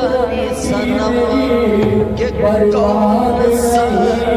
जाने सनम के कौन संग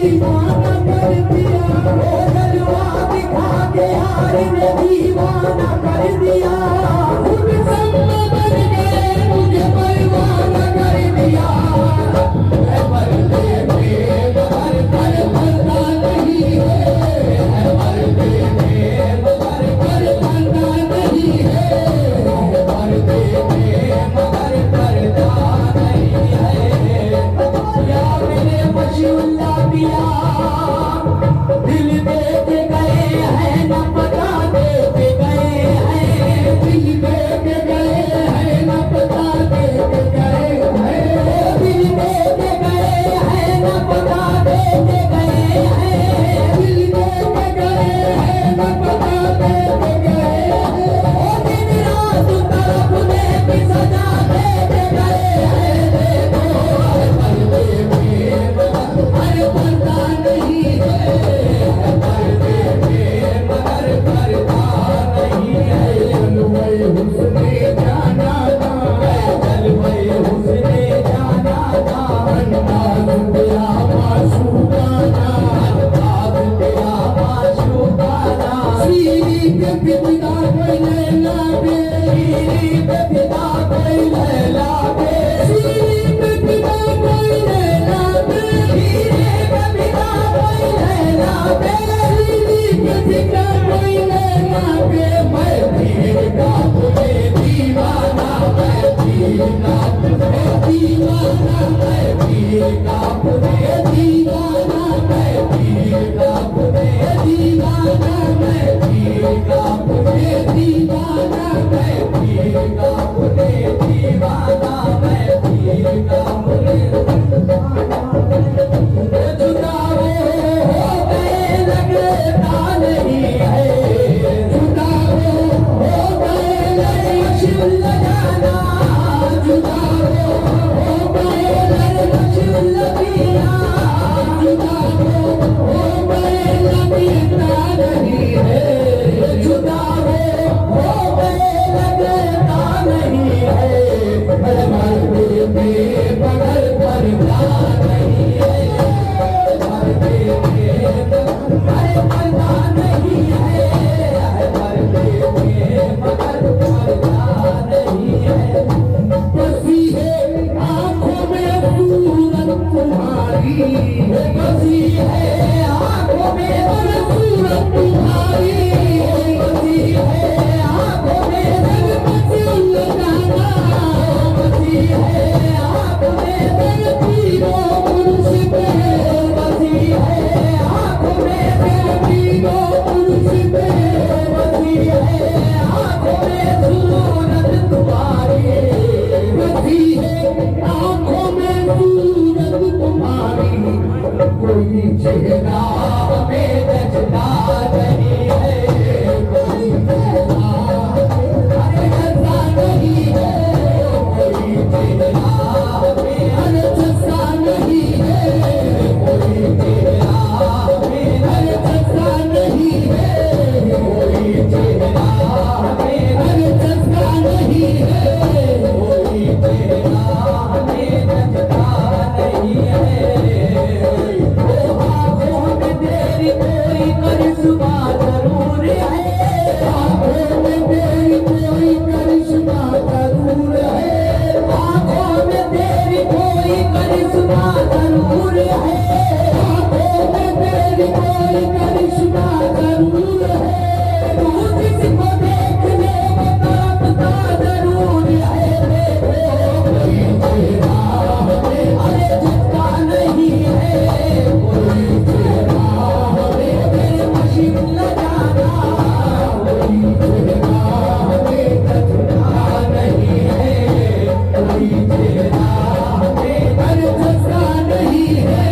दीवाना कर दिया, ओ जलवा दिखा के यार ने दीवाना कर दिया। खुद संग बन गए मुझे परवाना कर दिया। पर्दे में मगर पर्दा नहीं है, पर्दे में मगर पर्दा नहीं है, पर्दे में मगर पर्दा नहीं है। या मेरे मशहुल्ला पिया दिल दे के गए हैं, न पता दे के गए हैं, दिल दे के गए हैं, न पता दे के गए हैं, दिल दे के गए हैं, न पता दे के गए हैं, दिल दे के गए हैं, न पता दे के गए हैं। ओ दिन रात तरफ ने भी सजा दे के गए हैं। देखो पर्दे में मगर पर्दा नहीं है, पर्दे में मगर पर्दा नहीं है। जलवे हुस्ने जाना था, जलवे हुस्ने जाना था, अंदाज़ तेरा माशूकाना, अंदाज़ तेरा माशूकाना। सीरी पे फिदा कोई लैला बे, सीरी पे फिदा कोई लैला बे, सीरी पे फिदा कोई लैला बे, सीरी पे फिदा कोई लैला बे, सीरी पे फिदा कोई लैला बे। मैं भीड़ का तुम्हें दीवाना, मैं भीड़ का तुम्हें दीवाना, मैं भीड़ का तुम्हें दीवाना, मैं भीड़ का तुम्हें दीवाना, मैं भीड़ का तुम्हें दीवाना, मैं भीड़ का तुम्हें दीवाना, मैं भीड़ का तुम्हें दीवाना। जुदा हो गए लगता नहीं है, जुदा हो गए मशहुल्ला जाना, जुदा हो गए मशहुल्ला पिया, जुदा हो गए लगता नहीं है, जुदा हो गए लगता नहीं है। पर्दे में मगर पर्दा नहीं है, पर्दे में मगर पर्दा नहीं है, पर्दे में मगर पर्दा नहीं है। बसी है आँखों में सूरत तुम्हारी, बसी है आँखों में सूरत तुम्हारी, बसी है आँखों में मशहुल्ला जाना, बसी है आँखों में पीरो मुर्शिद है, बसी है आँखों में पीरो मुर्शिद है, बसी है आँखों में सूरत तुम्हारी, बसी है आँखों में सूरत तुम्हारी। कोई चेहरा हमें जचता नहीं है, कोई चेहरा हमें जचता नहीं है, कोई चेहरा हमें जचता नहीं है, कोई चेहरा हमें जचता नहीं है, कोई चेहरा हमें जचता नहीं है, कोई चेहरा हमें जचता नहीं है। आँखों में तेरी कोई करिश्मा जरूर है, आँखों में तेरी कोई करिश्मा जरूर है, आँखों में तेरी कोई करिश्मा जरूर है, आँखों में तेरी कोई करिश्मा जरूर है। तू जिसको देखने में तड़पता जरूर है। देखो कोई चेहरा हमें जचता नहीं है, कोई चेहरा हमें तेरे मशहुल्ला जाना, कोई चेहरा हमें जचता नहीं है, कोई चेहरा हमें जचता नहीं है।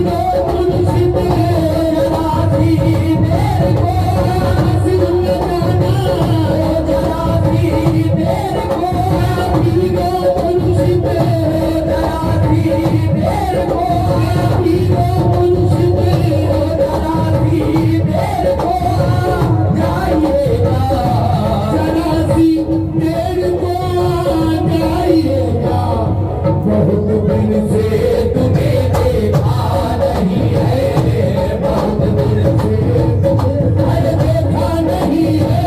भीगो मुर्शिद जरा भी मेरे को सुन जाना जरा भी मेरे को भीगो मुर्शिद जरा भी मेरे को भीगो मुर्शिद जरा भी मेरे को जाइएगा जरा सी मेरे को जाइएगा बहुत दिन से तुम्हें देखा नहीं है बहुत दिन से तुम्हें देखा नहीं है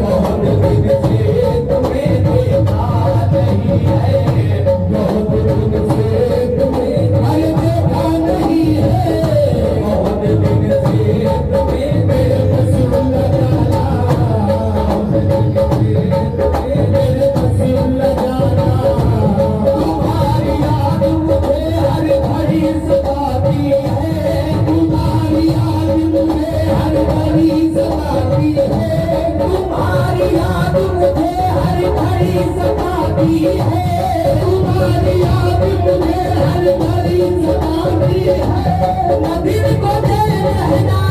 बहुत दिन से तुम्हें देखा नहीं है बहुत दिन से तुम्हें देखा नहीं है बहुत दिन से तुम्हें मेरे रसूल जाना मेरे रसूल जाना तुम्हारी याद मुझे हर घड़ी सताती है तुम्हारी याद मुझे हर घड़ी सताती है तुम्हारी याद मुझे हर घड़ी सताती है तुम्हारी याद मुझे हर घड़ी सताती है न दिन को चैन रहना